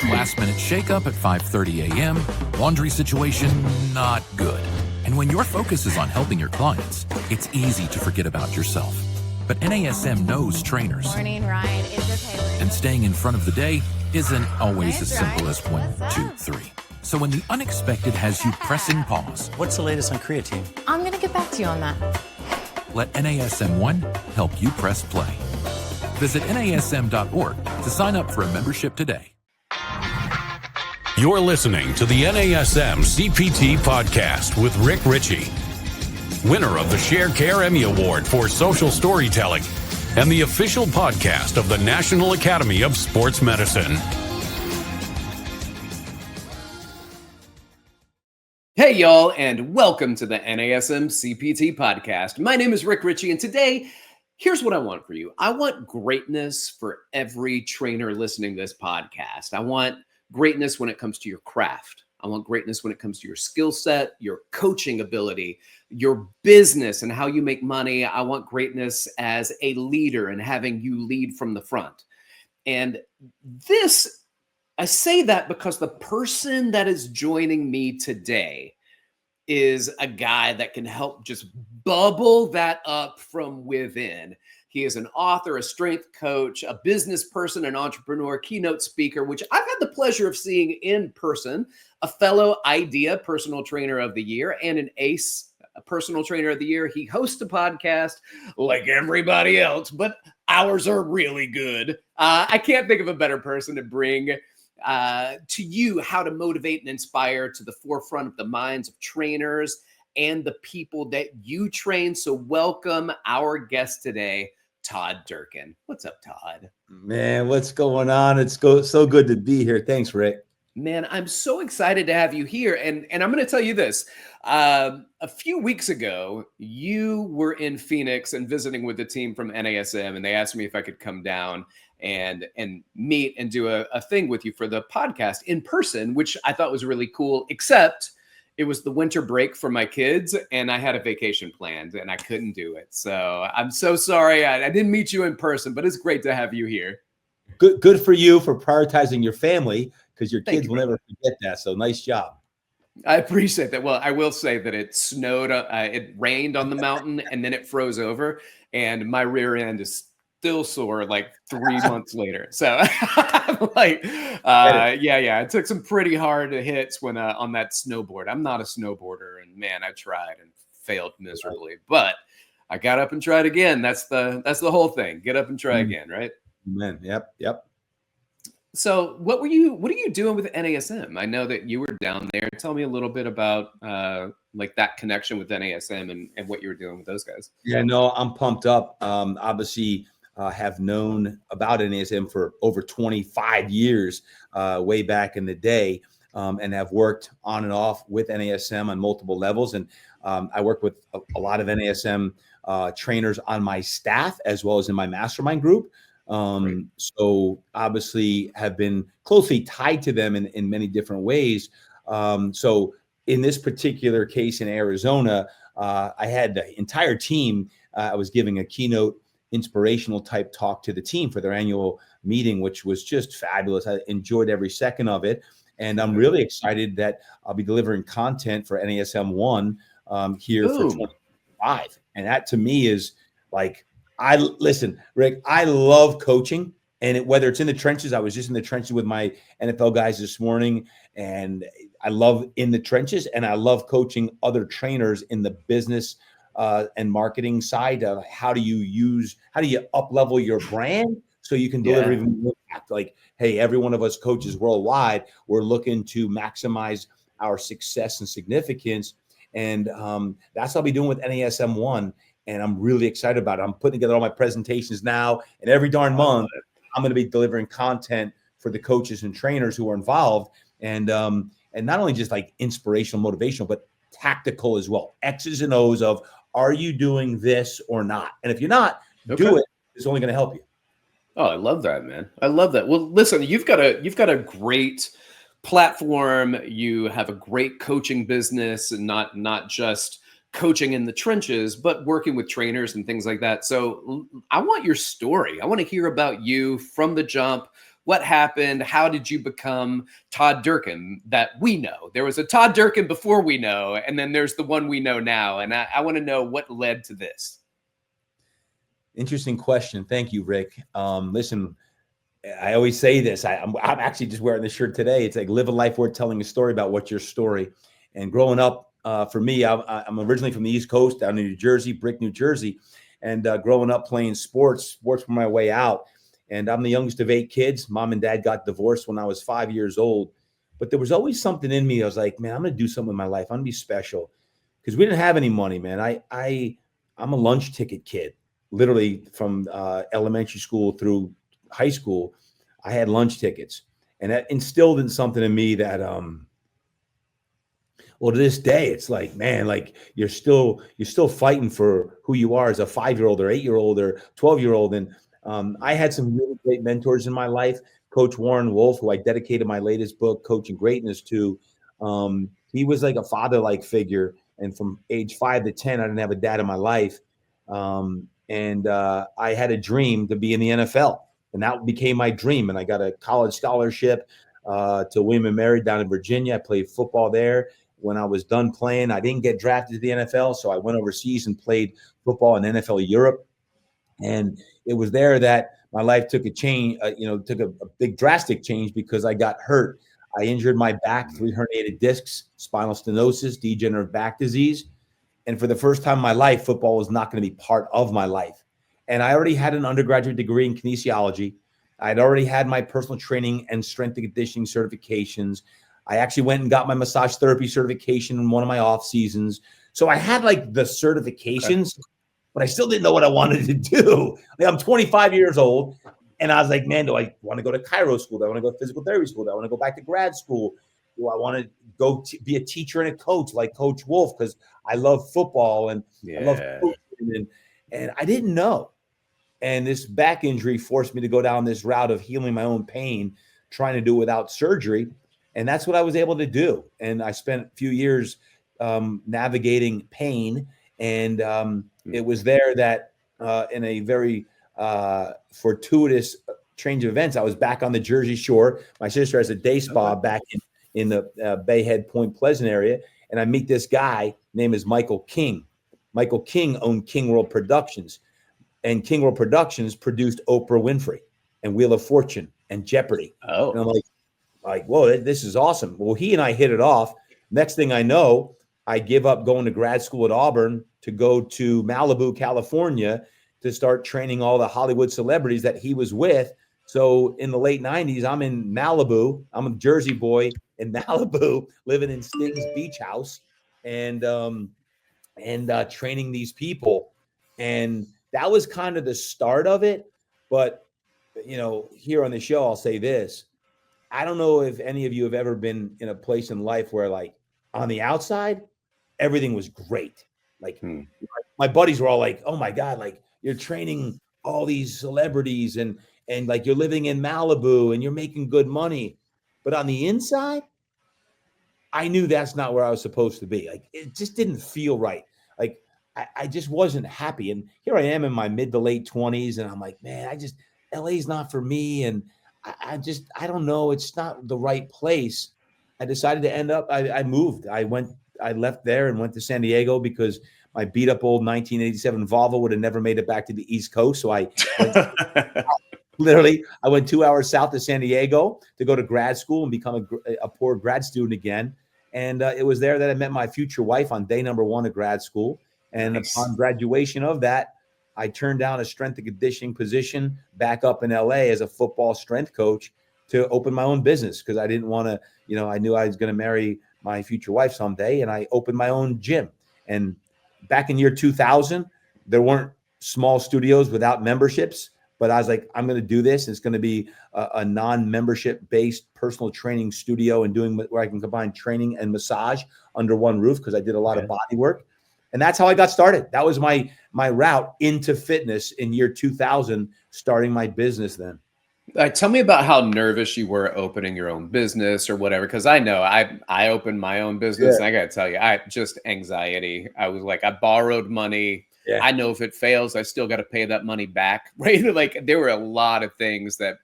Last-minute shake-up at 5:30 a.m., laundry situation not good. And when your focus is on helping your clients, it's easy to forget about yourself. But NASM knows trainers. Morning, Ryan. Is okay. And staying in front of the day isn't always Thanks, as simple Ryan. as 1, What's 2, up? 3. So when the unexpected has you pressing pause, What's the latest on creatine? I'm going to get back to you on that. let NASM One help you press play. Visit NASM.org to sign up for a membership today. You're listening to the NASM-CPT Podcast with Richey, winner of the Share Care Emmy Award for Social Storytelling and the official podcast of the National Academy of Sports Medicine. Hey, y'all, and welcome to the NASM-CPT Podcast. My name is Richey, and today, here's what I want for you. I want greatness for every trainer listening to this podcast. I want greatness when it comes to your craft. I want greatness when it comes to your skill set, your coaching ability, your business, and how you make money. I want greatness as a leader and having you lead from the front. And this, I say that because the person that is joining me today is a guy that can help just bubble that up from within. He is an author, a strength coach, a business person, an entrepreneur, keynote speaker, which I've had the pleasure of seeing in person, a fellow IDEA Personal Trainer of the Year, and an ACE Personal Trainer of the Year. He hosts a podcast like everybody else, but ours are really good. I can't think of a better person to bring to you how to motivate and inspire to the forefront of the minds of trainers and the people that you train. So welcome our guest today, Todd Durkin. What's up, Todd? Man, what's going on? It's so good to be here. Thanks, Rick. Man, I'm so excited to have you here. And I'm going to tell you this. A few weeks ago, you were in Phoenix and visiting with the team from NASM, and they asked me if I could come down and meet and do a thing with you for the podcast in person, which I thought was really cool, except it was the winter break for my kids and I had a vacation planned and I couldn't do it. So I'm so sorry. I didn't meet you in person, but it's great to have you here. Good for you for prioritizing your family, because your Thank kids you, will never forget that. So nice job. I appreciate that. Well, I will say that it snowed, it rained on the mountain and then it froze over and my rear end is still sore like 3 months later. So I'm like, yeah, it took some pretty hard hits when on that snowboard. I'm not a snowboarder, and man, I tried and failed miserably, but I got up and tried again. That's the whole thing. Get up and try again, right? Amen. Yep. So what are you doing with NASM? I know that you were down there. Tell me a little bit about like that connection with NASM and what you were doing with those guys. Yeah, no, I'm pumped up. Obviously, have known about NASM for over 25 years, way back in the day, and have worked on and off with NASM on multiple levels. And I work with a lot of NASM trainers on my staff as well as in my mastermind group. So obviously have been closely tied to them in many different ways. So in this particular case in Arizona, I had the entire team. I was giving a keynote inspirational type talk to the team for their annual meeting, which was just fabulous. I enjoyed every second of it. And I'm really excited that I'll be delivering content for NASM One here for 2025. And that to me is like, listen, Rick, I love coaching, and whether it's in the trenches, I was just in the trenches with my NFL guys this morning, and I love in the trenches, and I love coaching other trainers in the business and marketing side of how do you up level your brand so you can deliver even more impact. Like, hey, every one of us coaches worldwide, we're looking to maximize our success and significance. And that's what I'll be doing with NASM One. And I'm really excited about it. I'm putting together all my presentations now, and every darn month, I'm going to be delivering content for the coaches and trainers who are involved. And not only just like inspirational, motivational, but tactical as well. X's and O's of, are you doing this or not? And if you're not, do it. It's only going to help you. Oh, I love that, man. I love that. Well, listen, you've got a great platform. You have a great coaching business, and not just coaching in the trenches, but working with trainers and things like that. So I want your story. I want to hear about you from the jump, What happened? How did you become Todd Durkin that we know? There was a Todd Durkin before we know, and then there's the one we know now. And I want to know what led to this. Interesting question. Thank you, Rick. Listen, I always say this. I'm actually just wearing this shirt today. It's like live a life worth telling a story about what's your story. And growing up, for me, I'm originally from the East Coast, down in New Jersey, Brick, New Jersey. And growing up playing sports were my way out. And I'm the youngest of 8 kids. Mom and dad got divorced when I was 5 years old. But there was always something in me. I was like, man, I'm going to do something in my life. I'm going to be special. Because we didn't have any money, man. I'm a lunch ticket kid. Literally from elementary school through high school, I had lunch tickets. And that instilled in something in me that, well, to this day, it's like, man, like you're still fighting for who you are as a 5-year-old or 8-year-old or 12-year-old. And I had some really great mentors in my life. Coach Warren Wolf, who I dedicated my latest book, Coaching Greatness, to. He was like a father-like figure. And from age 5 to 10, I didn't have a dad in my life. And I had a dream to be in the NFL. And that became my dream. And I got a college scholarship to William & Mary down in Virginia. I played football there. When I was done playing, I didn't get drafted to the NFL. So I went overseas and played football in NFL Europe. And it was there that my life took a change, took a big drastic change because I got hurt. I injured my back, 3 herniated discs, spinal stenosis, degenerative back disease. And for the first time in my life, football was not going to be part of my life. And I already had an undergraduate degree in kinesiology. I'd already had my personal training and strength and conditioning certifications. I actually went and got my massage therapy certification in one of my off seasons. So I had like the certifications, but I still didn't know what I wanted to do. Like, I'm 25 years old. And I was like, man, do I want to go to chiro school? Do I want to go to physical therapy school? Do I want to go back to grad school? Do I want to go be a teacher and a coach like Coach Wolf? Because I love football and I love coaching. And I didn't know. And this back injury forced me to go down this route of healing my own pain, trying to do it without surgery. And that's what I was able to do. And I spent a few years navigating pain. And it was there that in a very fortuitous change of events, I was back on the Jersey Shore. My sister has a day spa back in the Bay Head, Point Pleasant area. And I meet this guy, name is Michael King. Michael King owned King World Productions. And King World Productions produced Oprah Winfrey and Wheel of Fortune and Jeopardy. Oh. And I'm like, whoa, this is awesome. Well, he and I hit it off. Next thing I know, I give up going to grad school at Auburn to go to Malibu, California, to start training all the Hollywood celebrities that he was with. So in the late 90s, I'm in Malibu. I'm a Jersey boy in Malibu, living in Sting's beach house and training these people. And that was kind of the start of it. But, here on the show, I'll say this. I don't know if any of you have ever been in a place in life where, like, on the outside, everything was great. Like, my buddies were all like, oh, my God, like, you're training all these celebrities and like you're living in Malibu and you're making good money. But on the inside, I knew that's not where I was supposed to be. Like, it just didn't feel right. Like, I just wasn't happy. And here I am in my mid to late 20s. And I'm like, man, LA's not for me. And I don't know. It's not the right place. I decided to end up, I moved. I left there and went to San Diego because my beat up old 1987 Volvo would have never made it back to the East Coast. So I went 2 hours south of San Diego to go to grad school and become a poor grad student again. And it was there that I met my future wife on day number 1 of grad school. And upon graduation of that, I turned down a strength and conditioning position back up in LA as a football strength coach to open my own business because I didn't want to, I knew I was going to marry my future wife someday. And I opened my own gym. And back in year 2000, there weren't small studios without memberships. But I was like, I'm going to do this. It's going to be a non-membership based personal training studio and doing where I can combine training and massage under one roof because I did a lot of body work. And that's how I got started. That was my route into fitness in year 2000, starting my business then. Tell me about how nervous you were opening your own business or whatever. Because I know I opened my own business. And I got to tell you, I just anxiety. I was like, I borrowed money. Yeah. I know if it fails, I still got to pay that money back. Right. Like there were a lot of things that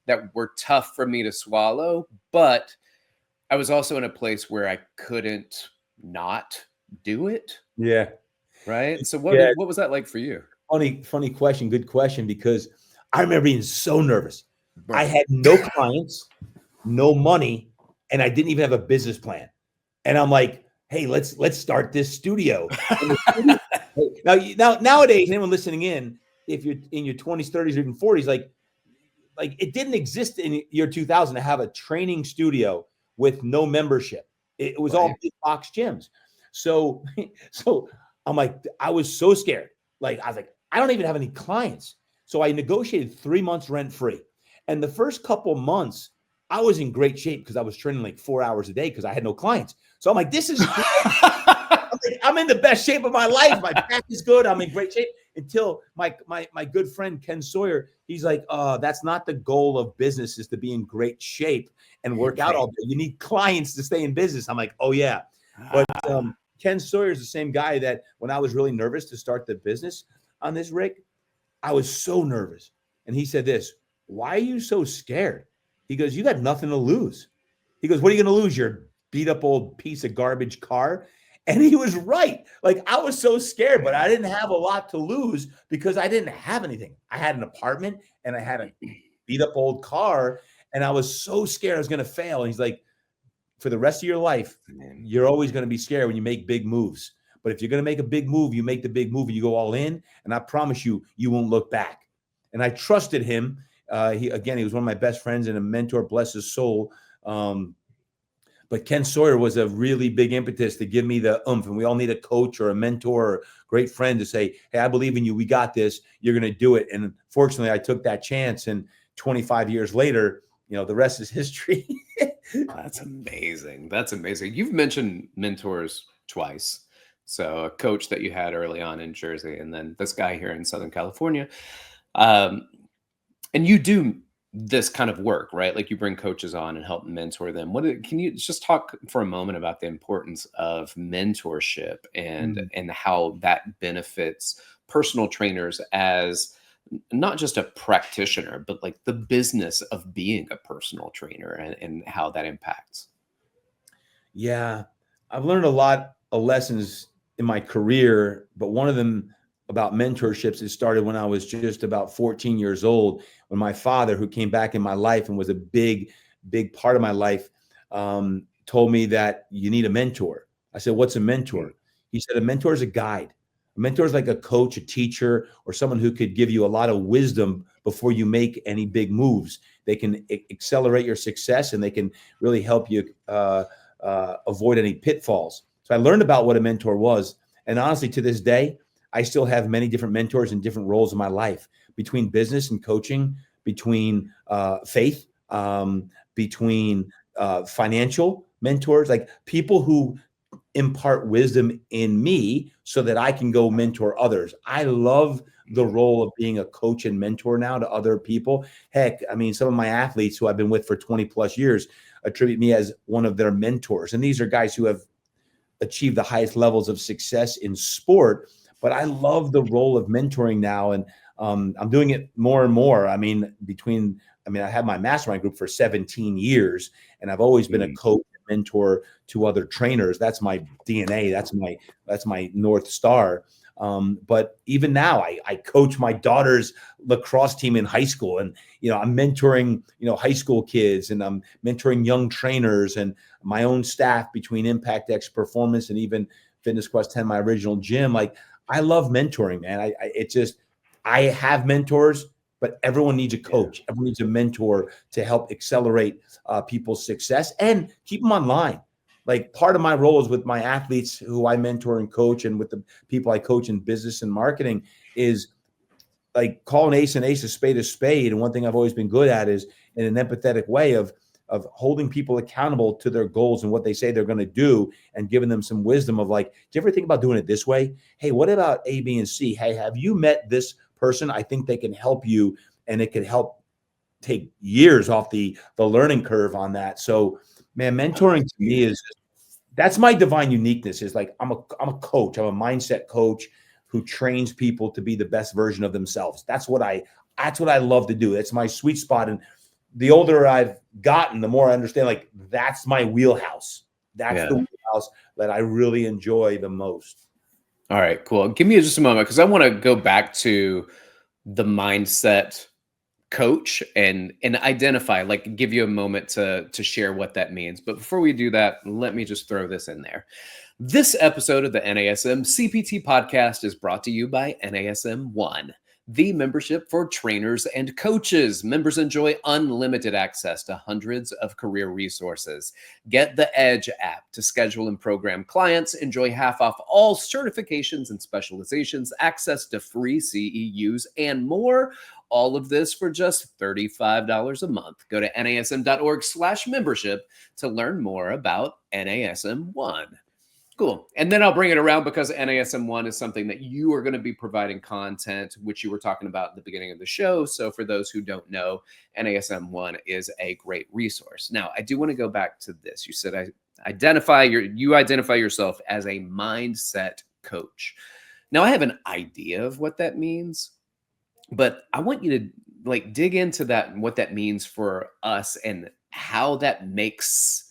that were tough for me to swallow, but I was also in a place where I couldn't not do it. Yeah. Right. So Yeah. what was that like for you? Funny question. Good question, because I remember being so nervous. Right. I had no clients, no money, and I didn't even have a business plan. And I'm like, hey, let's start this studio. Now, nowadays, anyone listening in, if you're in your 20s, 30s, or even 40s, like it didn't exist in year 2000 to have a training studio with no membership. It was all big box gyms. So I'm like, I was so scared. Like, I was like, I don't even have any clients. So I negotiated 3 months rent free. And the first couple months, I was in great shape because I was training like 4 hours a day because I had no clients. So I'm like, this is I'm in the best shape of my life. My back is good. I'm in great shape. Until my good friend Ken Sawyer, he's like, that's not the goal of business, is to be in great shape and work out all day. You need clients to stay in business. I'm like, oh yeah. But Ken Sawyer is the same guy that when I was really nervous to start the business on this, Rick, I was so nervous. And he said this, why are you so scared? He goes, you got nothing to lose. He goes, what are you going to lose? Your beat up old piece of garbage car? And he was right. Like, I was so scared, but I didn't have a lot to lose because I didn't have anything. I had an apartment and I had a beat up old car, and I was so scared I was going to fail. And he's like, for the rest of your life, you're always going to be scared when you make big moves. But if you're going to make a big move, you make the big move and you go all in. And I promise you, you won't look back. And I trusted him. He was one of my best friends and a mentor, bless his soul. But Ken Sawyer was a really big impetus to give me the oomph. And we all need a coach or a mentor or a great friend to say, hey, I believe in you. We got this. You're going to do it. And fortunately, I took that chance. And 25 years later, the rest is history. That's amazing. That's amazing. You've mentioned mentors twice. So a coach that you had early on in Jersey, and then this guy here in Southern California. And you do this kind of work, right? Like, you bring coaches on and help mentor them. Can you just talk for a moment about the importance of mentorship and how that benefits personal trainers as not just a practitioner, but like the business of being a personal trainer, and how that impacts? Yeah, I've learned a lot of lessons in my career, but one of them about mentorships, it started when I was just about 14 years old, when my father, who came back in my life and was a big, big part of my life, told me that you need a mentor. I said, what's a mentor? He said, a mentor is a guide. A mentor is like a coach, a teacher, or someone who could give you a lot of wisdom before you make any big moves. They can accelerate your success, and they can really help you avoid any pitfalls. So I learned about what a mentor was. And honestly, to this day, I still have many different mentors in different roles in my life, between business and coaching, between faith, between financial mentors, like people who impart wisdom in me so that I can go mentor others. I love the role of being a coach and mentor now to other people. Heck, I mean, some of my athletes who I've been with for 20 plus years attribute me as one of their mentors. And these are guys who have achieved the highest levels of success in sport. But I love the role of mentoring now. And I'm doing it more and more. I mean, I had my mastermind group for 17 years, and I've always been a coach and mentor to other trainers. That's my DNA. That's my North Star. But even now, I coach my daughter's lacrosse team in high school, and I'm mentoring high school kids, and I'm mentoring young trainers, and my own staff between Impact X Performance and even Fitness Quest 10, my original gym. Like, I love mentoring, man. I have mentors, but everyone needs a coach. Everyone needs a mentor to help accelerate people's success and keep them online. Like, part of my role is with my athletes who I mentor and coach, and with the people I coach in business and marketing, is like call an ace a spade. And one thing I've always been good at is in an empathetic way of holding people accountable to their goals and what they say they're going to do, and giving them some wisdom of like, do you ever think about doing it this way? Hey, what about A, B, and C? Hey, have you met this person? I think they can help you, and it could help take years off the learning curve on that. So, man, mentoring to me that's my divine uniqueness. Is like, I'm a coach. I'm a mindset coach who trains people to be the best version of themselves. That's what I love to do. That's my sweet spot. And the older I've gotten, the more I understand, like, that's my wheelhouse. That's the wheelhouse that I really enjoy the most. All right, cool. Give me just a moment because I want to go back to the mindset coach and identify, like, give you a moment to share what that means. But before we do that, let me just throw this in there. This episode of the NASM-CPT Podcast is brought to you by NASM One, the membership for trainers and coaches. Members enjoy unlimited access to hundreds of career resources. Get the Edge app to schedule and program clients. Enjoy half off all certifications and specializations, access to free CEUs, and more. All of this for just $35 a month. Go to nasm.org/membership to learn more about NASM One. Cool. And then I'll bring it around because NASM One is something that you are going to be providing content, which you were talking about at the beginning of the show. So for those who don't know, NASM One is a great resource. Now, I do want to go back to this. You said you identify yourself as a mindset coach. Now, I have an idea of what that means, but I want you to like dig into that and what that means for us and how that makes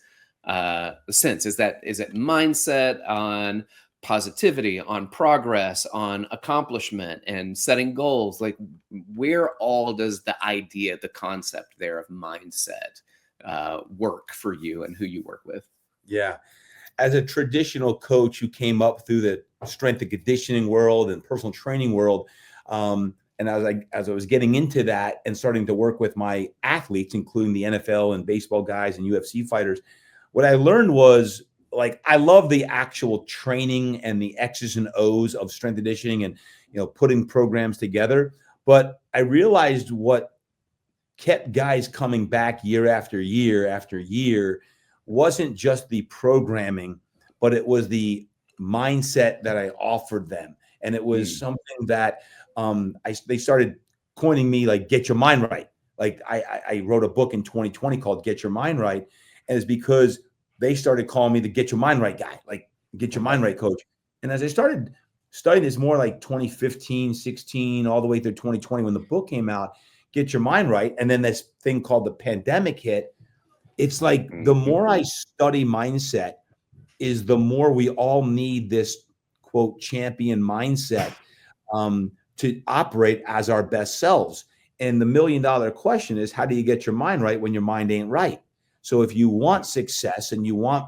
sense. Is it mindset on positivity, on progress, on accomplishment, and setting goals? Like, where all does the idea, the concept there of mindset work for you and who you work with? Yeah. As a traditional coach who came up through the strength and conditioning world and personal training world, and as I was getting into that and starting to work with my athletes, including the NFL and baseball guys and UFC fighters, what I learned was, like, I love the actual training and the X's and O's of strength and conditioning and, putting programs together. But I realized what kept guys coming back year after year after year wasn't just the programming, but it was the mindset that I offered them. And it was something that they started coining me, like, get your mind right. Like, I wrote a book in 2020 called Get Your Mind Right. And it's because they started calling me the Get Your Mind Right guy, like, Get Your Mind Right coach. And as I started studying this more, like 2015, 16, all the way through 2020, when the book came out, Get Your Mind Right, and then this thing called the pandemic hit, it's like the more I study mindset is the more we all need this, quote, champion mindset to operate as our best selves. And the $1 million question is, how do you get your mind right when your mind ain't right? So if you want success and you want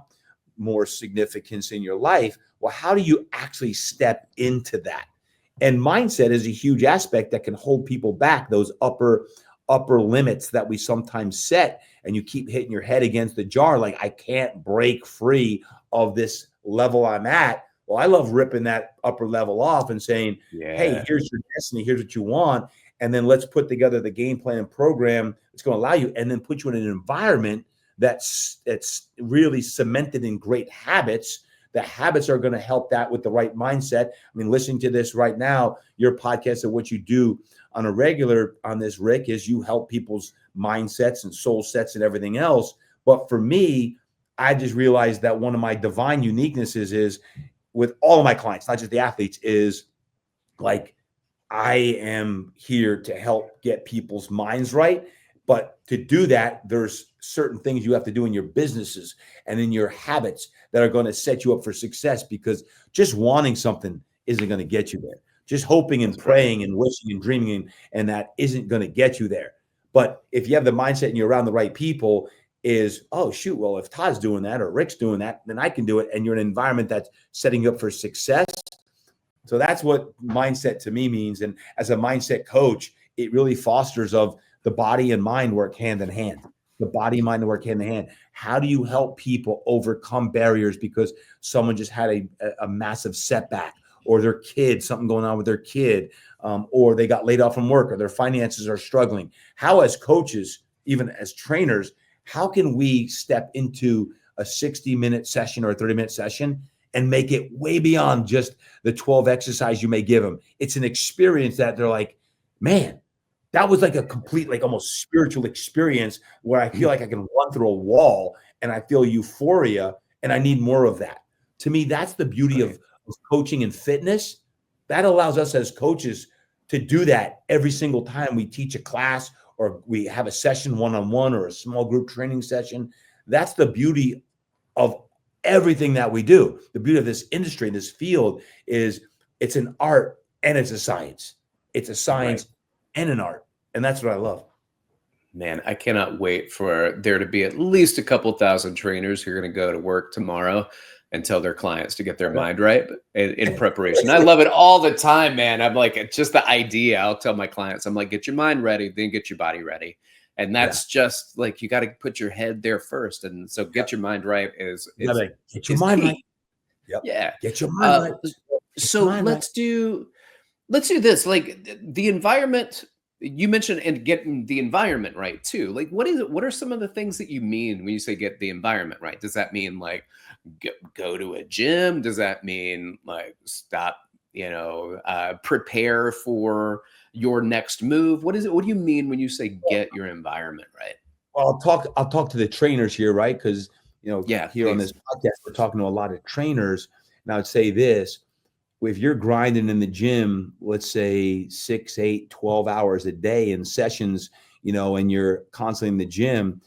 more significance in your life, well, how do you actually step into that? And mindset is a huge aspect that can hold people back, those upper limits that we sometimes set, and you keep hitting your head against the jar, like, I can't break free of this level I'm at. Well, I love ripping that upper level off and saying, hey, here's your destiny, here's what you want, and then let's put together the game plan and program that's going to allow you, and then put you in an environment that's really cemented in great habits. The habits are going to help that with the right mindset. I mean, listening to this right now, your podcast and what you do on a regular on this, Rick, is you help people's mindsets and soul sets and everything else. But for me, I just realized that one of my divine uniquenesses is with all of my clients, not just the athletes, is like, I am here to help get people's minds right. But to do that, there's certain things you have to do in your businesses and in your habits that are going to set you up for success, because just wanting something isn't going to get you there. Just hoping and praying and wishing and dreaming and that isn't going to get you there. But if you have the mindset and you're around the right people, is, oh, shoot, well, if Todd's doing that or Rick's doing that, then I can do it. And you're in an environment that's setting you up for success. So that's what mindset to me means. And as a mindset coach, it really fosters of the body and mind work hand in hand. The body and mind work hand in hand. How do you help people overcome barriers because someone just had a massive setback, or their kid, something going on with their kid, or they got laid off from work, or their finances are struggling? How, as coaches, even as trainers, how can we step into a 60-minute session or a 30-minute session and make it way beyond just the 12 exercise you may give them? It's an experience that they're like, man, that was like a complete, like almost spiritual experience where I feel like I can run through a wall and I feel euphoria, and I need more of that. To me, that's the beauty of coaching and fitness. That allows us as coaches to do that every single time we teach a class or we have a session one-on-one or a small group training session. That's the beauty of everything that we do. The beauty of this industry, this field, is it's an art and it's a science. It's a science and an art. And that's what I love. Man, I cannot wait for there to be at least a couple thousand trainers who are going to go to work tomorrow and tell their clients to get their mind right in preparation. I love it all the time, man. I'm like, it's just the idea. I'll tell my clients, I'm like, get your mind ready, then get your body ready. And that's just like, you got to put your head there first. And so get your mind right is get your mind right. Yep. Yeah. Get your mind right. So let's do this. Like the environment, you mentioned, and getting the environment right too. Like, what are some of the things that you mean when you say get the environment right? Does that mean like go to a gym? Does that mean like stop, prepare for your next move? What is it? What do you mean when you say get your environment right? Well, I'll talk to the trainers here, right? Because here please. On this podcast, we're talking to a lot of trainers. And I would say this: if you're grinding in the gym, let's say 6, 8, 12 hours a day in sessions, and you're constantly in the gym,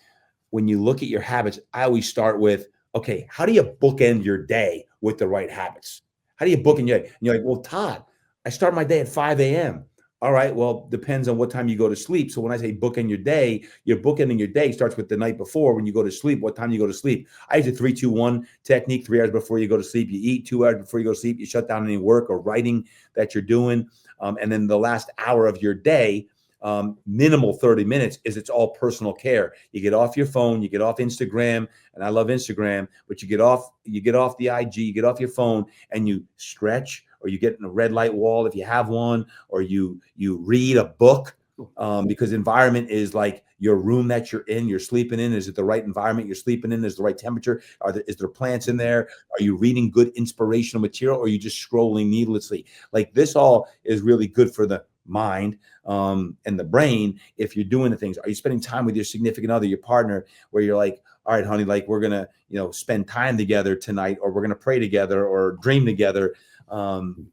when you look at your habits, I always start with, okay, how do you bookend your day with the right habits? How do you bookend your day? And you're like, well, Todd, I start my day at 5 a.m. All right, well, depends on what time you go to sleep. So when I say bookend your day, your bookending your day starts with the night before when you go to sleep, what time you go to sleep. I use a 3-2-1 technique. 3 hours before you go to sleep, you eat. 2 hours before you go to sleep, you shut down any work or writing that you're doing. And then the last hour of your day, minimal 30 minutes, is it's all personal care. You get off your phone, you get off Instagram, and I love Instagram, but you get off the IG, you get off your phone and you stretch, or you get in a red light wall if you have one, or you read a book, because environment is like your room that you're in, you're sleeping in. Is it the right environment you're sleeping in? Is the right temperature? Is there plants in there? Are you reading good inspirational material, or are you just scrolling needlessly? Like, this all is really good for the mind and the brain if you're doing the things. Are you spending time with your significant other, your partner, where you're like, all right, honey, like, we're gonna spend time together tonight, or we're gonna pray together or dream together on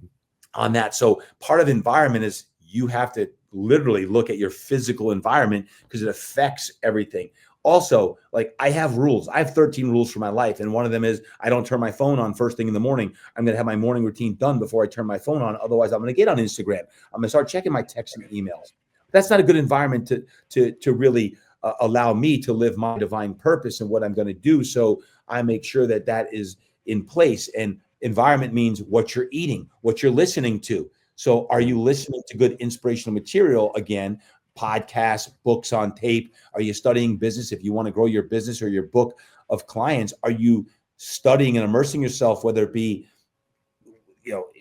that. So part of environment is you have to literally look at your physical environment, because it affects everything. Also, like, I have rules. I have 13 rules for my life. And one of them is I don't turn my phone on first thing in the morning. I'm going to have my morning routine done before I turn my phone on. Otherwise, I'm going to get on Instagram. I'm going to start checking my texts and emails. That's not a good environment to really allow me to live my divine purpose and what I'm going to do. So I make sure that is in place. And environment means what you're eating, what you're listening to. So are you listening to good inspirational material? Again, podcasts, books on tape. Are you studying business? If you want to grow your business or your book of clients, are you studying and immersing yourself, whether it be,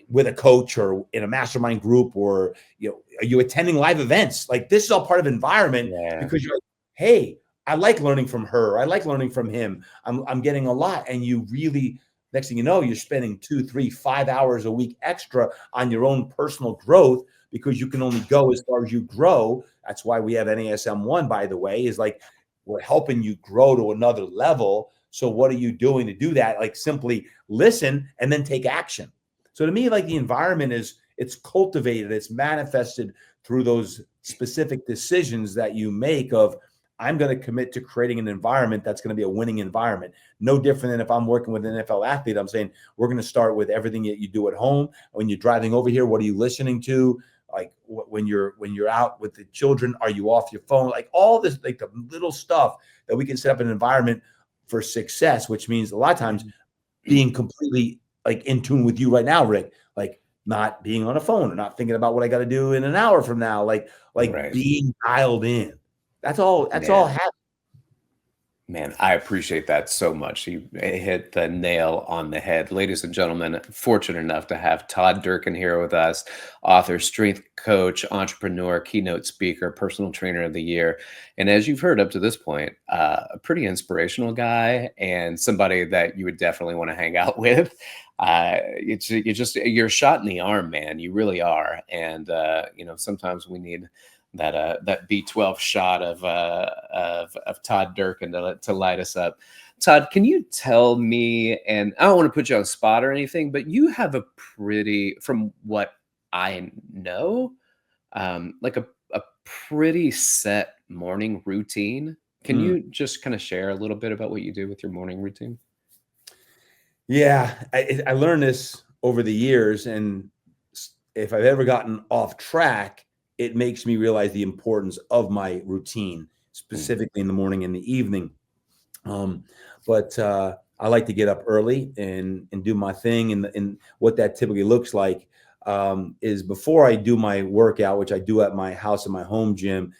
with a coach or in a mastermind group, or, are you attending live events? Like, this is all part of environment, because you're like, hey, I like learning from her. I like learning from him. I'm getting a lot. And you really, next thing you know, you're spending 2, 3, 5 hours a week extra on your own personal growth, because you can only go as far as you grow. That's why we have NASM One, by the way, is like, we're helping you grow to another level. So what are you doing to do that? Like, simply listen and then take action. So to me, like, the environment it's cultivated, it's manifested through those specific decisions that you make of, I'm going to commit to creating an environment that's going to be a winning environment. No different than if I'm working with an NFL athlete. I'm saying, we're going to start with everything that you do at home. When you're driving over here, what are you listening to? Like, when you're out with the children, are you off your phone? Like, all this, like, the little stuff that we can set up an environment for success, which means a lot of times being completely, like, in tune with you right now, Rick, like, not being on a phone or not thinking about what I got to do in an hour from now, like right. Being dialed in. That's all happening. Man, I appreciate that so much. You hit the nail on the head. Ladies and gentlemen, fortunate enough to have Todd Durkin here with us, author, strength coach, entrepreneur, keynote speaker, personal trainer of the year. And as you've heard up to this point, a pretty inspirational guy, and somebody that you would definitely want to hang out with. You're shot in the arm, man. You really are. And, sometimes we need that B12 shot of Todd Durkin to light us up. Todd, can you tell me, and I don't want to put you on the spot or anything, but you have a pretty, from what I know, like a pretty set morning routine. Can you just kind of share a little bit about what you do with your morning routine? Yeah, I learned this over the years, and if I've ever gotten off track, it makes me realize the importance of my routine, specifically in the morning and the evening. But I like to get up early and do my thing, and what that typically looks like is before I do my workout, which I do at my house in my home gym.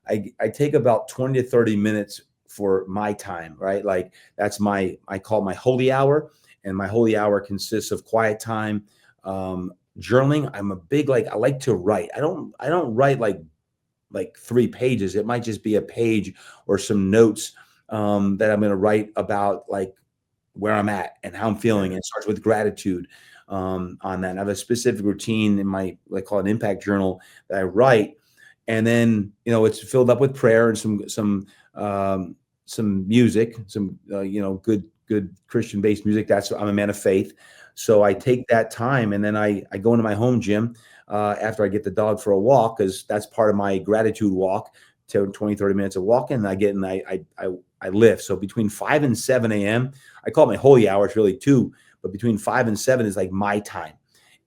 I take about 20 to 30 minutes for my time, right? Like that's I call my holy hour, and my holy hour consists of quiet time, journaling. I'm a big, I like to write. I don't write like 3 pages. It might just be a page or some notes that I'm going to write about like where I'm at and how I'm feeling. And it starts with gratitude on that. And I have a specific routine in my, I call it an impact journal, that I write. And then, it's filled up with prayer and some music, some, good Christian-based music. I'm a man of faith. So I take that time, and then I go into my home gym after I get the dog for a walk, because that's part of my gratitude walk, 20, 30 minutes of walking. And I get and I lift. So between 5 and 7 a.m., I call it my holy hour. It's really 2, but between 5 and 7 is like my time.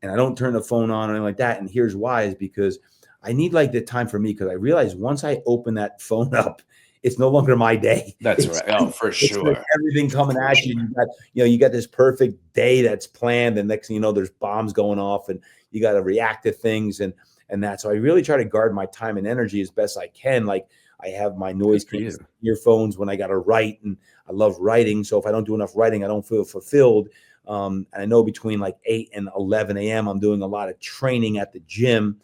And I don't turn the phone on or anything like that. And here's why, is because I need the time for me, because I realize once I open that phone up, it's no longer my day. That's right. Oh, for sure. Everything coming at you. You got this perfect day that's planned, and next thing you know, there's bombs going off, and you got to react to things and that. So I really try to guard my time and energy as best I can. Like I have my noise earphones when I got to write, and I love writing. So if I don't do enough writing, I don't feel fulfilled. And I know between 8 and 11 a.m., I'm doing a lot of training at the gym.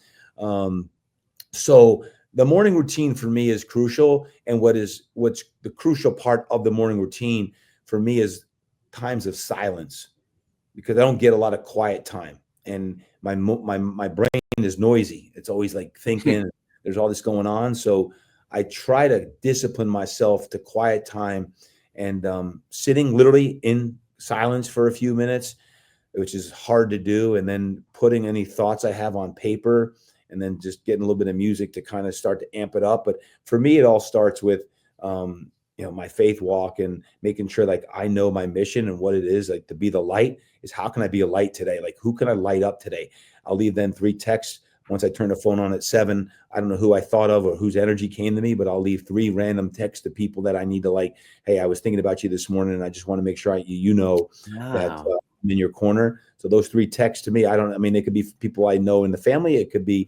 So the morning routine for me is crucial. And what's the crucial part of the morning routine for me is times of silence, because I don't get a lot of quiet time, and my brain is noisy. It's always thinking. There's all this going on. So I try to discipline myself to quiet time, and sitting literally in silence for a few minutes, which is hard to do, and then putting any thoughts I have on paper, and then just getting a little bit of music to kind of start to amp it up. But for me, it all starts with, my faith walk, and making sure I know my mission and what it is, to be the light is, how can I be a light today? Who can I light up today? I'll leave then 3 texts. Once I turn the phone on at 7, I don't know who I thought of or whose energy came to me, but I'll leave 3 random texts to people that I need to hey, I was thinking about you this morning, and I just want to make sure that that I'm in your corner. So those 3 texts to me, they could be people I know in the family. It could be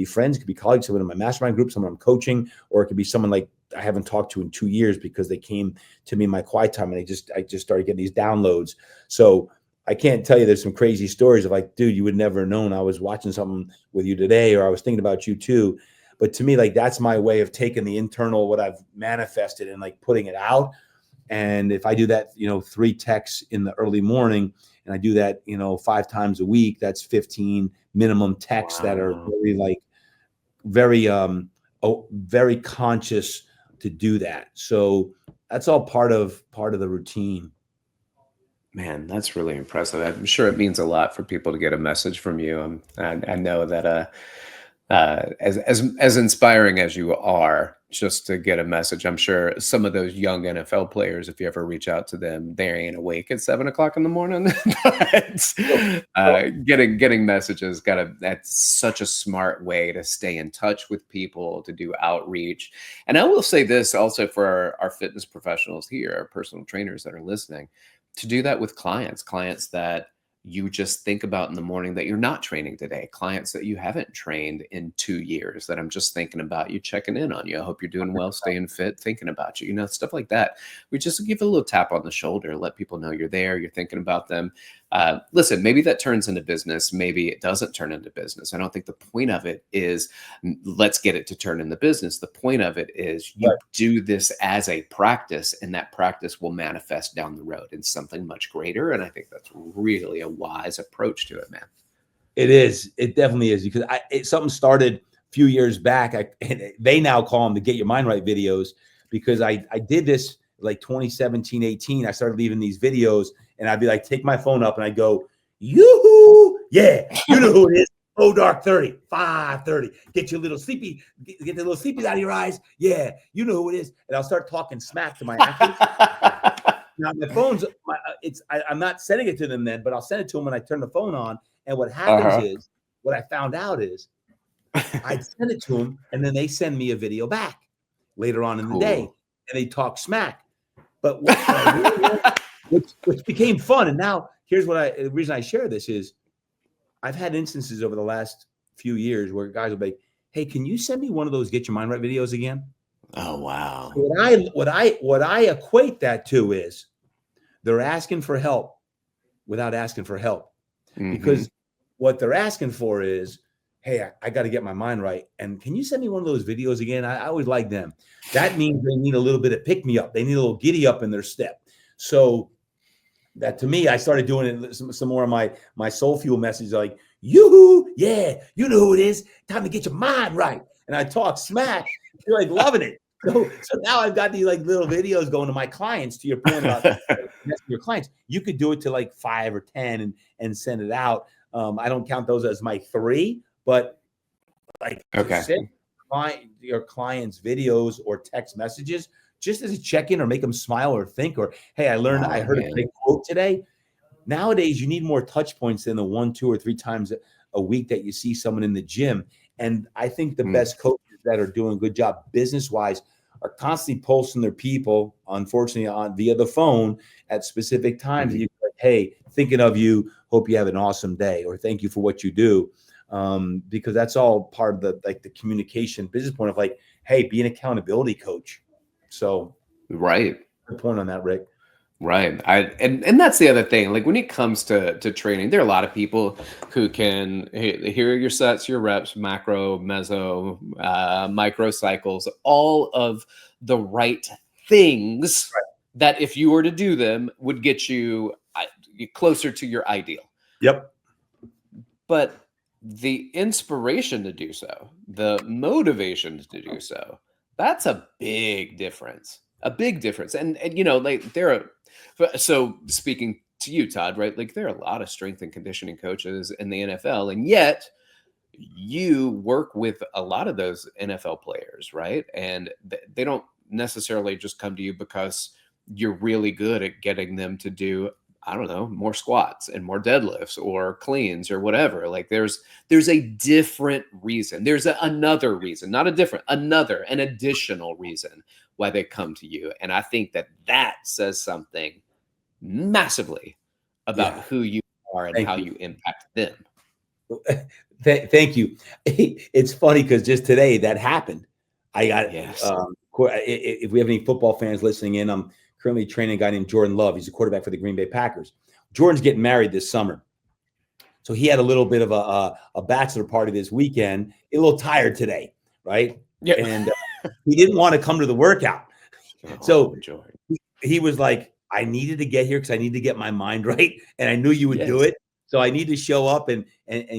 friends, it could be colleagues, someone in my mastermind group, someone I'm coaching, or it could be someone I haven't talked to in 2 years, because they came to me in my quiet time, and I just started getting these downloads. So I can't tell you, there's some crazy stories of dude, you would never have known I was watching something with you today, or I was thinking about you too. But to me, that's my way of taking the internal, what I've manifested, and putting it out. And if I do that, 3 texts in the early morning, and I do that, 5 times a week, that's 15 minimum texts that are very, very conscious to do that. So that's all part of the routine. Man, that's really impressive. I'm sure it means a lot for people to get a message from you. I know that as inspiring as you are, just to get a message, I'm sure some of those young NFL players, if you ever reach out to them, they ain't awake at 7 o'clock in the morning. But getting messages, that's such a smart way to stay in touch with people, to do outreach. And I will say this also for our fitness professionals here, our personal trainers that are listening, to do that with clients that you just think about in the morning that you're not training today, clients that you haven't trained in 2 years, that I'm just thinking about you, checking in on you. I hope you're doing well, staying fit, thinking about you, stuff like that. We just give a little tap on the shoulder, let people know you're there, you're thinking about them. Listen, maybe that turns into business. Maybe it doesn't turn into business. I don't think the point of it is let's get it to turn into business. The point of it is you do this as a practice, and that practice will manifest down the road in something much greater. And I think that's really a wise approach to it, man. It is. It definitely is, because something started a few years back. They now call them the Get Your Mind Right videos, because I did this 2017, 18. I started leaving these videos, and I'd be take my phone up, and I go, yoo-hoo, yeah, you know who it is. Oh, dark 30, 5:30. Get your little sleepy, get the little sleepies out of your eyes. Yeah, you know who it is. And I'll start talking smack to my athletes. Now my phone's, I'm not sending it to them then, but I'll send it to them when I turn the phone on. And what happens is, what I found out is, I send it to them, and then they send me a video back later on in the day, and they talk smack. But which became fun. And now here's the reason I share this is, I've had instances over the last few years where guys will be, hey, can you send me one of those Get Your Mind Right videos again? Oh, wow. What I equate that to is they're asking for help without asking for help. Because what they're asking for is, hey, I got to get my mind right. And can you send me one of those videos again? I always like them. That means they need a little bit of pick me up. They need a little giddy up in their step. So that, to me, I started doing it some more of my soul fuel message, like, yoo-hoo, yeah, you know who it is. Time to get your mind right. And I talk smack. You're like loving it. So now I've got these like little videos going to my clients, to your point about your clients. You could do it to like 5 or 10 and send it out. I don't count those as my 3, but like send your clients videos or text messages just as a check-in, or make them smile or think, or, hey, I heard a great quote today. Nowadays, you need more touch points than the 1, 2, or 3 times a week that you see someone in the gym. And I think the best coaches that are doing a good job business-wise are constantly pulsing their people, unfortunately, via the phone at specific times. And you're like, hey, thinking of you, hope you have an awesome day, or thank you for what you do. Because that's all part of the communication business point of like, hey, be an accountability coach. So, right. Good point on that, Rick. Right. And that's the other thing. Like, when it comes to training, there are a lot of people who can hear your sets, your reps, macro, meso, micro cycles, all of the right things that, if you were to do them, would get you closer to your ideal. Yep. But the inspiration to do so, the motivation to do so, that's a big difference. A big difference. And you know, like, so speaking to you, Todd, right? Like, there are a lot of strength and conditioning coaches in the NFL, and yet you work with a lot of those NFL players, right? And they don't necessarily just come to you because you're really good at getting them to do, I don't know, more squats and more deadlifts or cleans or whatever. Like, there's a different reason. There's another reason, not a different, another, an additional reason why they come to you. And I think that says something massively about who you are and how you impact them. Thank you. It's funny because just today that happened. I got, if we have any football fans listening in, I'm currently training a guy named Jordan Love. He's a quarterback for the Green Bay Packers. Jordan's getting married this summer. So he had a little bit of a bachelor party this weekend, a little tired today, right? Yeah. And he didn't want to come to the workout. So he was like, I needed to get here because I need to get my mind right. And I knew you would do it. So I need to show up and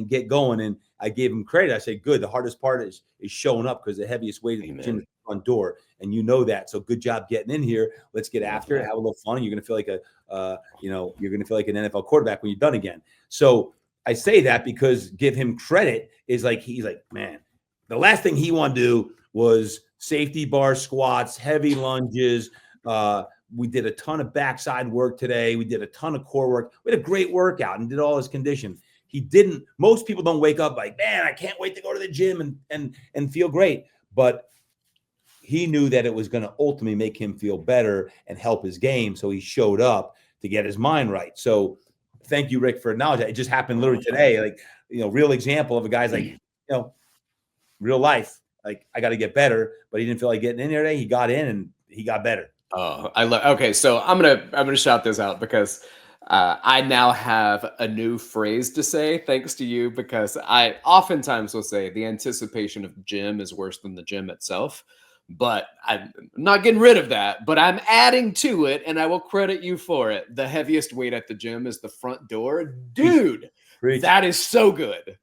get going. And I gave him credit. I said, good. The hardest part is showing up, because the heaviest weight in the gym is the front door. And you know that. So good job getting in here. Let's get after it. Have a little fun. And you're going to feel like you're going to feel like an NFL quarterback when you're done again. So I say that because give him credit is like, he's like, man, the last thing he wanted to do was safety bar squats, heavy lunges. We did a ton of backside work today. We did a ton of core work. We had a great workout and did all his condition. He didn't. Most people don't wake up like, man, I can't wait to go to the gym and feel great. But he knew that it was going to ultimately make him feel better and help his game. So he showed up to get his mind right. So thank you, Rick, for acknowledging that. It just happened literally today. Like, real example of a guy's like, real life. Like, I got to get better, but he didn't feel like getting in there today. He got in and he got better. Oh, okay. So I'm gonna shout this out because I now have a new phrase to say thanks to you, because I oftentimes will say the anticipation of gym is worse than the gym itself, but I'm not getting rid of that, but I'm adding to it, and I will credit you for it. The heaviest weight at the gym is the front door. Dude, that is so good.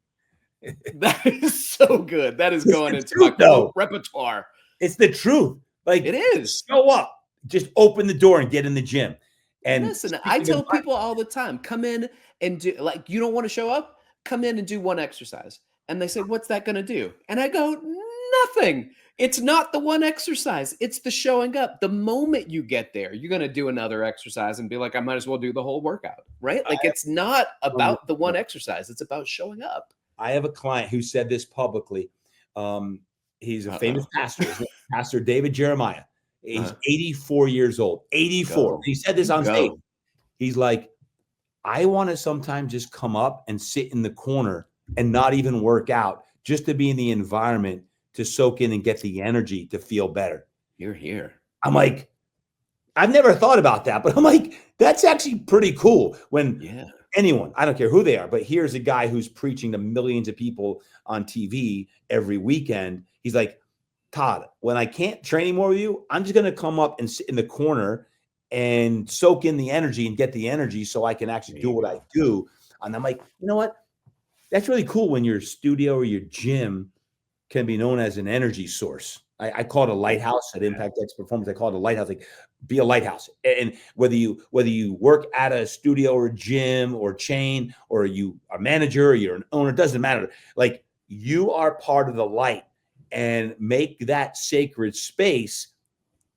That is so good. That is going into my repertoire. It's the truth. Like, it is. Show up. Just open the door and get in the gym. And listen, I tell people all the time, come in and do, like, you don't want to show up? Come in and do one exercise. And they say, what's that going to do? And I go, nothing. It's not the one exercise. It's the showing up. The moment you get there, you're going to do another exercise and be like, I might as well do the whole workout, right? Like it's not about the one exercise. It's about showing up. I have a client who said this publicly. He's a famous pastor, Pastor David Jeremiah. He's 84 years old, 84. Go. He said this on stage. He's like, I want to sometimes just come up and sit in the corner and not even work out, just to be in the environment, to soak in and get the energy to feel better. You're here. I'm like, I've never thought about that, but I'm like, that's actually pretty cool. When anyone, I don't care who they are, but here's a guy who's preaching to millions of people on TV every weekend. He's like, Todd, when I can't train anymore with you, I'm just going to come up and sit in the corner and soak in the energy and get the energy so I can actually do what I do. And I'm like, you know what? That's really cool when your studio or your gym can be known as an energy source. I call it a lighthouse at Impact X Performance. I call it a lighthouse. Like, be a lighthouse. And whether you work at a studio or gym or chain, or you are a manager or you're an owner, it doesn't matter. Like, you are part of the light, and make that sacred space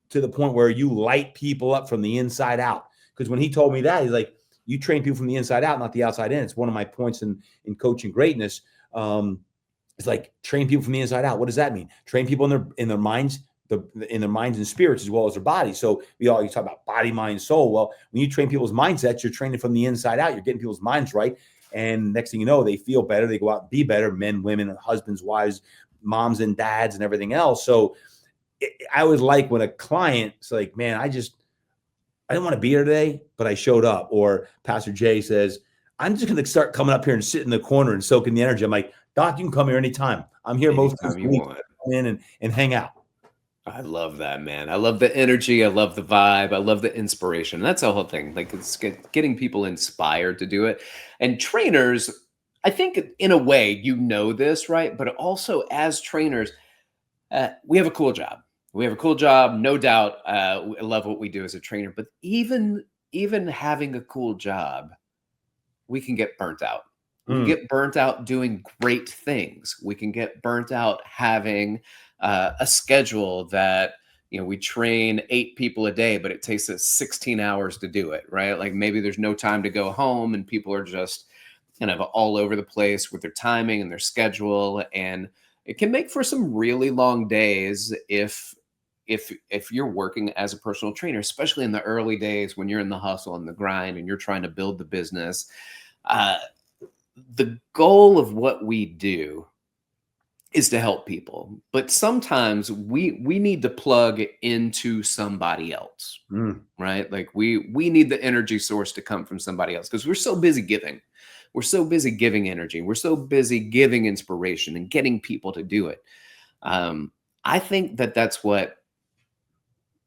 to the point where you light people up from the inside out. Because when he told me that, he's like, you train people from the inside out, not the outside in. It's one of my points in coaching greatness. It's like, train people from the inside out. What does that mean? Train people in their minds, in their minds and spirits, as well as their bodies. So you talk about body, mind, soul. Well, when you train people's mindsets, you're training from the inside out. You're getting people's minds right. And next thing you know, they feel better. They go out and be better. Men, women, husbands, wives, moms and dads, and everything else. So I always like when a client's like, man, I didn't want to be here today, but I showed up. Or Pastor Jay says, I'm just going to start coming up here and sit in the corner and soak in the energy. I'm like, Doc, you can come here anytime. I'm here most of the week. Come in and hang out. I love that, man. I love the energy. I love the vibe. I love the inspiration. That's the whole thing. Like, it's getting people inspired to do it. And trainers, I think in a way, you know this, right? But also as trainers, we have a cool job. We have a cool job, no doubt. I love what we do as a trainer. But even having a cool job, we can get burnt out. We get burnt out doing great things. We can get burnt out having a schedule that, we train 8 people a day, but it takes us 16 hours to do it, right? Like, maybe there's no time to go home and people are just kind of all over the place with their timing and their schedule. And it can make for some really long days if you're working as a personal trainer, especially in the early days when you're in the hustle and the grind and you're trying to build the business. The goal of what we do is to help people, but sometimes we need to plug into somebody else, right? Like, we need the energy source to come from somebody else, because we're so busy giving. We're so busy giving energy. We're so busy giving inspiration and getting people to do it. I think that's what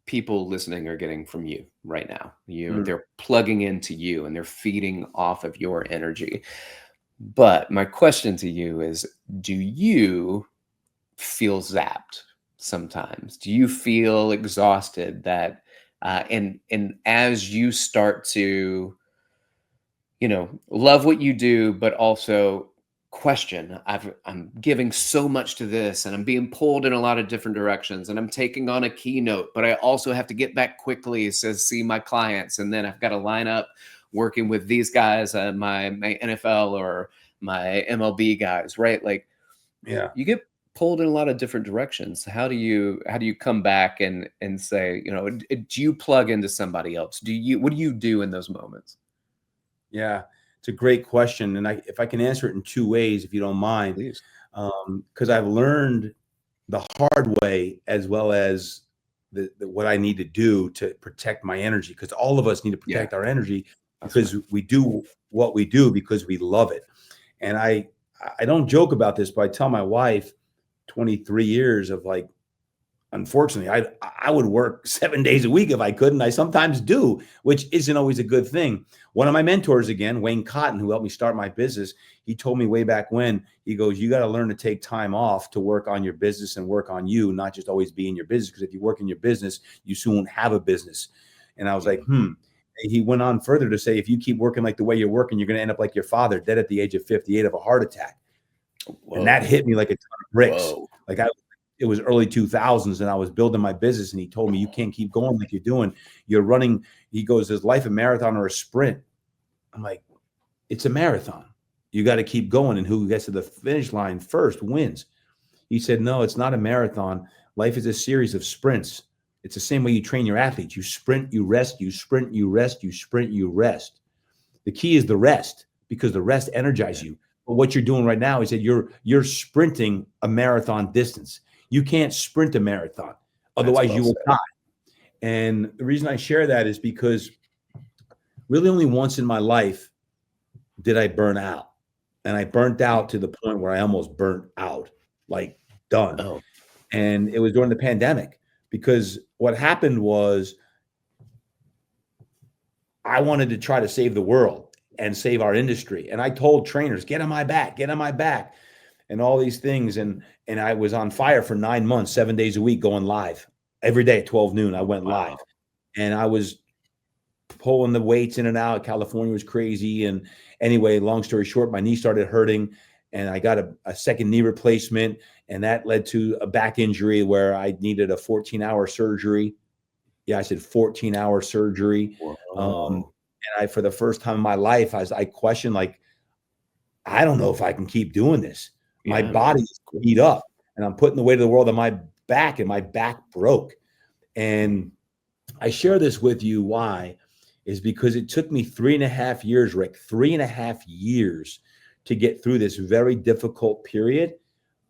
people listening are getting from you right now. They're plugging into you and they're feeding off of your energy. But my question to you is, do you feel zapped sometimes? Do you feel exhausted that, and as you start to, love what you do, but also question, I'm giving so much to this and I'm being pulled in a lot of different directions and I'm taking on a keynote, but I also have to get back quickly to see my clients. And then I've got to line up working with these guys, my NFL or my MLB guys, right? Like, you get pulled in a lot of different directions. How do you come back and say, do you plug into somebody else? What do you do in those moments? Yeah, it's a great question. And if I can answer it in 2 ways, if you don't mind, Please. Because I've learned the hard way, as well as what I need to do to protect my energy, because all of us need to protect our energy, because we do what we do because we love it. And I don't joke about this, but I tell my wife, 23 years of, like, unfortunately, I would work 7 days a week if I could, and I sometimes do, which isn't always a good thing. One of my mentors, again, Wayne Cotton, who helped me start my business, he told me way back when, he goes, you got to learn to take time off to work on your business and work on you, not just always be in your business, because if you work in your business, you soon won't have a business. And I was like, He went on further to say, if you keep working like the way you're working, you're going to end up like your father, dead at the age of 58 of a heart attack. And that hit me like a ton of bricks. Whoa. It was early 2000s and I was building my business and he told me, you can't keep going like you're doing. You're running. He goes, is life a marathon or a sprint? I'm like, it's a marathon. You got to keep going. And who gets to the finish line first wins. He said, no, it's not a marathon. Life is a series of sprints. It's the same way you train your athletes. You sprint, you rest, you sprint, you rest, you sprint, you rest. The key is the rest because the rest energizes you. But what you're doing right now, he said, you're sprinting a marathon distance. You can't sprint a marathon. Otherwise, you will die. And the reason I share that is because really only once in my life did I burn out. And I burnt out to the point where I almost burnt out, like done. Oh. And it was during the pandemic because what happened was I wanted to try to save the world and save our industry. And I told trainers, get on my back, and all these things. And I was on fire for 9 months, 7 days a week, going live every day at 12 noon. I went live and I was pulling the weights in and out. California was crazy. And anyway, long story short, my knee started hurting and I got a second knee replacement. And that led to a back injury where I needed a 14-hour surgery. Yeah, I said 14-hour surgery. And for the first time in my life, I questioned, like, I don't know if I can keep doing this. My body is beat up and I'm putting the weight of the world on my back and my back broke. And I share this with you. Why? Is because it took me 3.5 years, Rick, 3.5 years to get through this very difficult period.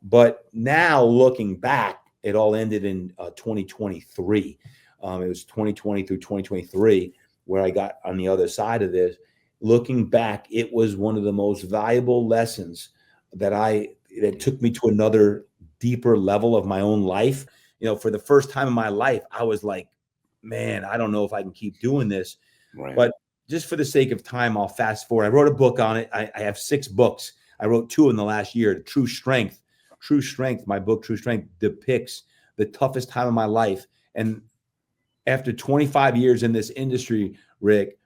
But now looking back, it all ended in 2023. It was 2020 through 2023 where I got on the other side of this. Looking back, it was one of the most valuable lessons that took me to another deeper level of my own life. You know, for the first time in my life, I was like, man, I don't know if I can keep doing this. Right. But just for the sake of time, I'll fast forward. I wrote a book on it. I have 6 books. I wrote 2 in the last year. True Strength. My book, True Strength, depicts the toughest time of my life. And after 25 years in this industry, Rick,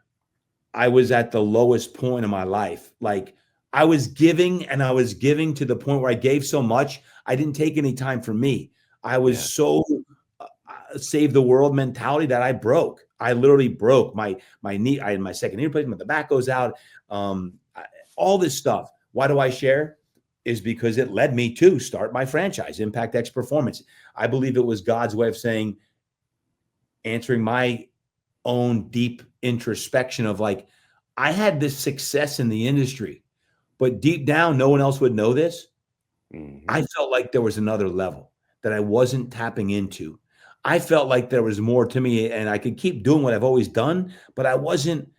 I was at the lowest point of my life. Like I was giving to the point where I gave so much, I didn't take any time for me. I was so save the world mentality that I broke. I literally broke my knee. I had my second knee replacement. The back goes out. All this stuff. Why do I share? Is because it led me to start my franchise, Impact X Performance. I believe it was God's way of saying, answering my own deep introspection of like, I had this success in the industry, but deep down, no one else would know this. Mm-hmm. I felt like there was another level that I wasn't tapping into. I felt like there was more to me and I could keep doing what I've always done, but I wasn't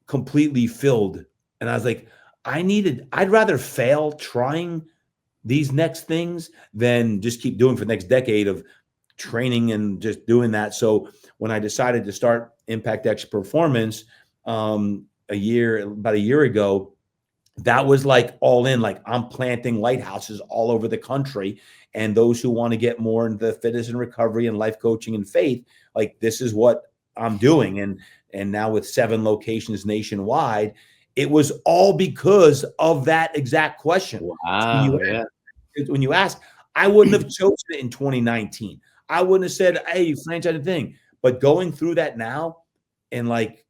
completely filled. And I was like, I'd rather fail trying these next things than just keep doing for the next decade of training and just doing that. So when I decided to start Impact X Performance about a year ago, that was like all in, like I'm planting lighthouses all over the country. And those who want to get more into fitness and recovery and life coaching and faith, like this is what I'm doing. And now with 7 locations nationwide, it was all because of that exact question. Wow. When you ask, I wouldn't have chosen it in 2019. I wouldn't have said, hey, franchise a thing. But going through that now and like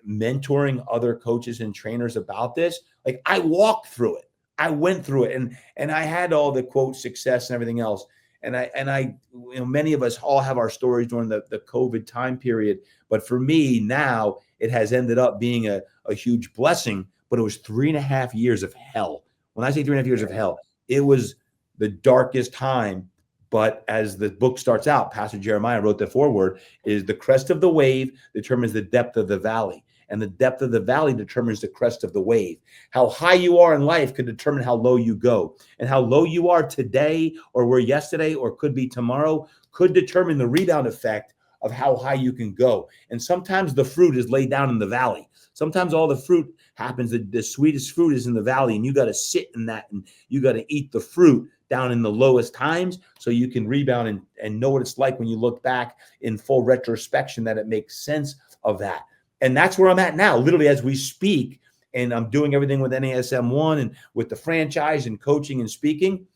mentoring other coaches and trainers about this, like I walked through it. I went through it and I had all the quote success and everything else. And I many of us all have our stories during the COVID time period. But for me now, it has ended up being a huge blessing, but it was 3.5 years of hell. When I say 3.5 years of hell, it was the darkest time. But as the book starts out, Pastor Jeremiah wrote the foreword, is the crest of the wave determines the depth of the valley. And the depth of the valley determines the crest of the wave. How high you are in life can determine how low you go. And how low you are today or were yesterday or could be tomorrow could determine the rebound effect of how high you can go. And sometimes the fruit is laid down in the valley. Sometimes all the fruit happens. The sweetest fruit is in the valley, and you got to sit in that and you got to eat the fruit down in the lowest times so you can rebound and know what it's like when you look back in full retrospection, that it makes sense of that. And that's where I'm at now. Literally, as we speak, and I'm doing everything with NASM One and with the franchise and coaching and speaking,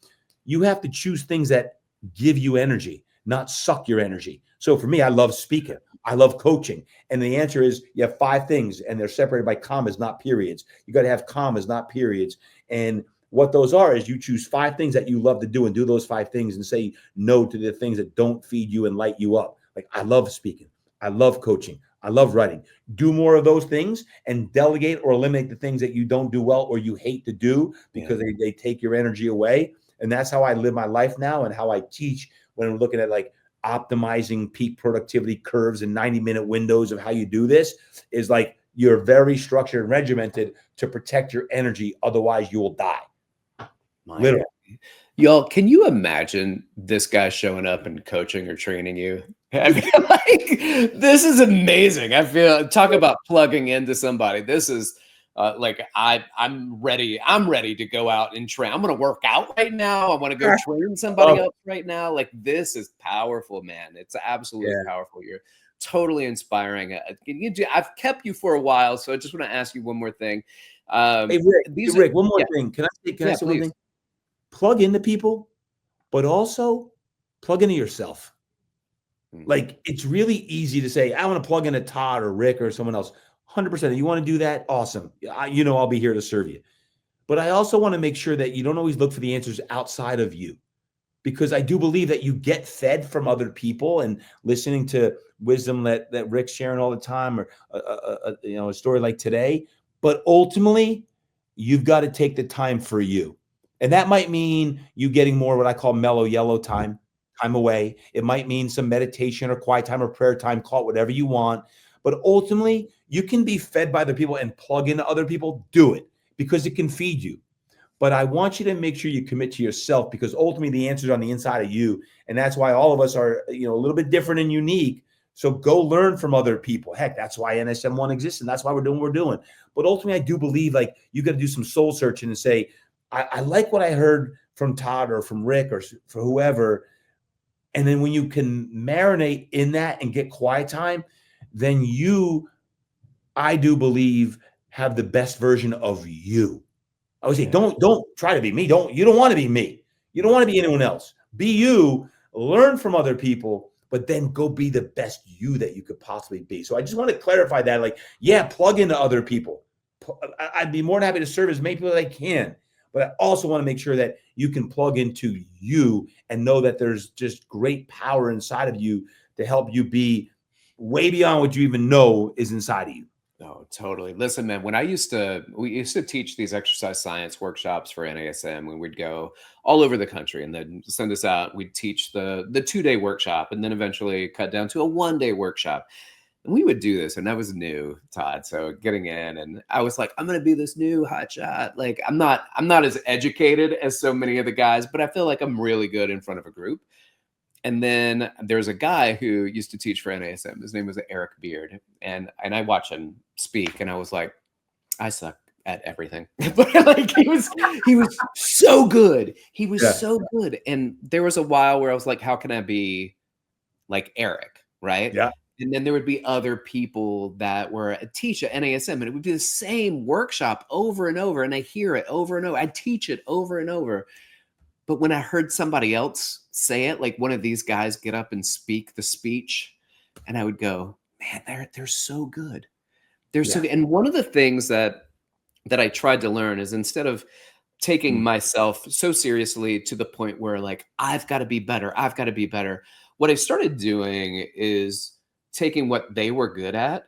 you have to choose things that give you energy, not suck your energy. So for me, I love speaking. I love coaching. And the answer is you have 5 things and they're separated by commas, not periods. You got to have commas, not periods. And what those are is you choose 5 things that you love to do and do those 5 things and say no to the things that don't feed you and light you up. Like, I love speaking. I love coaching. I love writing. Do more of those things and delegate or eliminate the things that you don't do well or you hate to do because they take your energy away. And that's how I live my life now and how I teach when we're looking at like optimizing peak productivity curves and 90-minute windows of how you do this is like you're very structured and regimented to protect your energy. Otherwise, you will die. Literally. Y'all, can you imagine this guy showing up and coaching or training you? I feel like this is amazing. I feel, talk about plugging into somebody. This is like I'm ready. I'm ready to go out and train. I'm going to work out right now. I want to go train somebody else right now. Like, this is powerful, man. It's absolutely powerful. You're totally inspiring. I've kept you for a while, so I just want to ask you one more thing. Hey, Rick, one more thing. Can I say one thing? Plug into people, but also plug into yourself. Like, it's really easy to say, I want to plug into Todd or Rick or someone else. 100%. You want to do that? Awesome. I'll be here to serve you. But I also want to make sure that you don't always look for the answers outside of you, because I do believe that you get fed from other people and listening to wisdom that Rick's sharing all the time, or a story like today. But ultimately, you've got to take the time for you. And that might mean you getting more what I call mellow yellow time away. It might mean some meditation or quiet time or prayer time, call it whatever you want. But ultimately, you can be fed by other people and plug into other people. Do it because it can feed you. But I want you to make sure you commit to yourself, because ultimately the answers are on the inside of you. And that's why all of us are, a little bit different and unique. So go learn from other people. Heck, that's why NASM One exists. And that's why we're doing what we're doing. But ultimately, I do believe like you got to do some soul searching and say, I like what I heard from Todd or from Rick or for whoever. And then when you can marinate in that and get quiet time, then I do believe, have the best version of you. I would say, don't try to be me. You don't want to be me. You don't want to be anyone else. Be you, learn from other people, but then go be the best you that you could possibly be. So I just want to clarify that, like, plug into other people. I'd be more than happy to serve as many people as I can. But I also want to make sure that you can plug into you and know that there's just great power inside of you to help you be way beyond what you even know is inside of you. Oh, totally. Listen, man, we used to teach these exercise science workshops for NASM, when we'd go all over the country and then send us out. We'd teach the 2-day workshop and then eventually cut down to a 1-day workshop. And we would do this, and that was new, Todd. So getting in, and I was like, I'm going to be this new hotshot. Like, I'm not as educated as so many of the guys, but I feel like I'm really good in front of a group. And then there's a guy who used to teach for NASM. His name was Eric Beard. And I watched him speak, and I was like, I suck at everything. But like, he was so good. He was so good. And there was a while where I was like, how can I be like Eric? Right. Yeah. And then there would be other people that were a teacher at NASM, and it would be the same workshop over and over. And I hear it over and over. I teach it over and over. But when I heard somebody else say it, like one of these guys get up and speak the speech, and I would go, man, they're so good. They're so good. And one of the things that I tried to learn is, instead of taking myself so seriously to the point where like, I've got to be better, what I started doing is taking what they were good at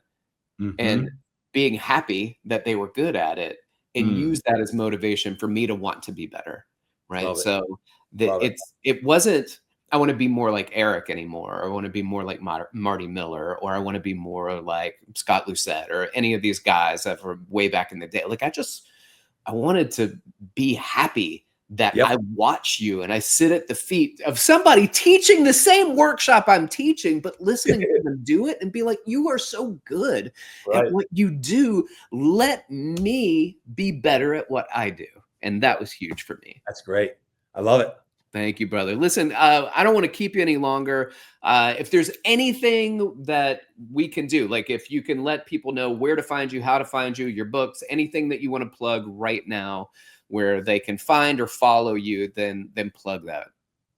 and being happy that they were good at it, and use that as motivation for me to want to be better. Right. So it wasn't, I want to be more like Eric anymore, or I want to be more like Marty Miller, or I want to be more like Scott Lucette, or any of these guys that were way back in the day. Like, I wanted to be happy that I watch you and I sit at the feet of somebody teaching the same workshop I'm teaching, but listening to them do it and be like, you are so good at what you do. Let me be better at what I do. And that was huge for me. That's great. I love it. Thank you, brother. Listen, I don't want to keep you any longer. If there's anything that we can do, like if you can let people know where to find you, how to find you, your books, anything that you want to plug right now where they can find or follow you, then plug that.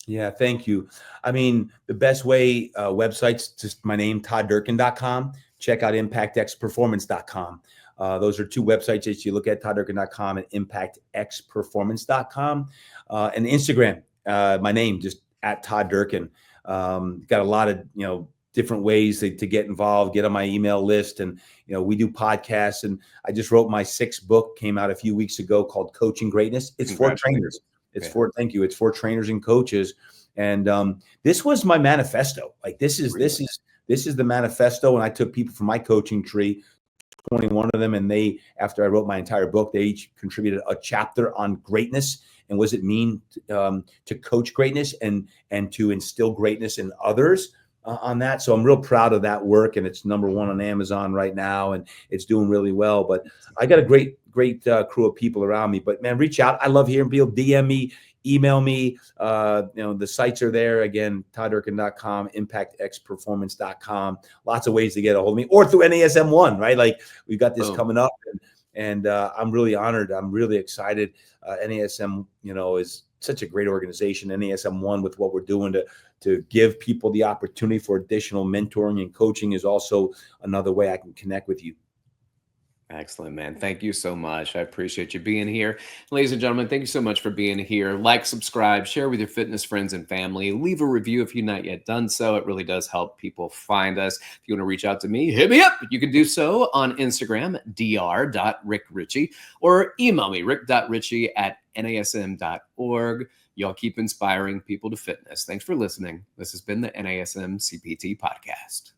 Yeah, thank you. I mean, the best way, websites, just my name, todddurkin.com. Check out impactxperformance.com. Those are two websites that you look at, todddurkin.com and impactxperformance.com. And Instagram, my name, just at Todd Durkin. Got a lot of, different ways to get involved, get on my email list. And, we do podcasts. And I just wrote my 6th book, came out a few weeks ago, called Coaching Greatness. It's for trainers. Thank you. It's for trainers and coaches. And this was my manifesto. Like this is the manifesto. And I took people from my coaching tree, 21 of them, and they, after I wrote my entire book, they each contributed a chapter on greatness and what does it mean to coach greatness and to instill greatness in others on that. So I'm real proud of that work, and it's #1 on Amazon right now, and it's doing really well. But I got a great crew of people around me. But man, reach out. I love hearing people. DM me, email me. The sites are there again: todddurkin.com, impactxperformance.com. Lots of ways to get a hold of me, or through NASM One. Right, like we've got this coming up, and I'm really honored. I'm really excited. NASM, is such a great organization. NASM One, with what we're doing to give people the opportunity for additional mentoring and coaching, is also another way I can connect with you. Excellent, man. Thank you so much. I appreciate you being here. Ladies and gentlemen, thank you so much for being here. Like, subscribe, share with your fitness friends and family. Leave a review if you've not yet done so. It really does help people find us. If you want to reach out to me, hit me up. You can do so on Instagram, dr.rickrichey, or email me, rick.richey@nasm.org. Y'all keep inspiring people to fitness. Thanks for listening. This has been the NASM CPT Podcast.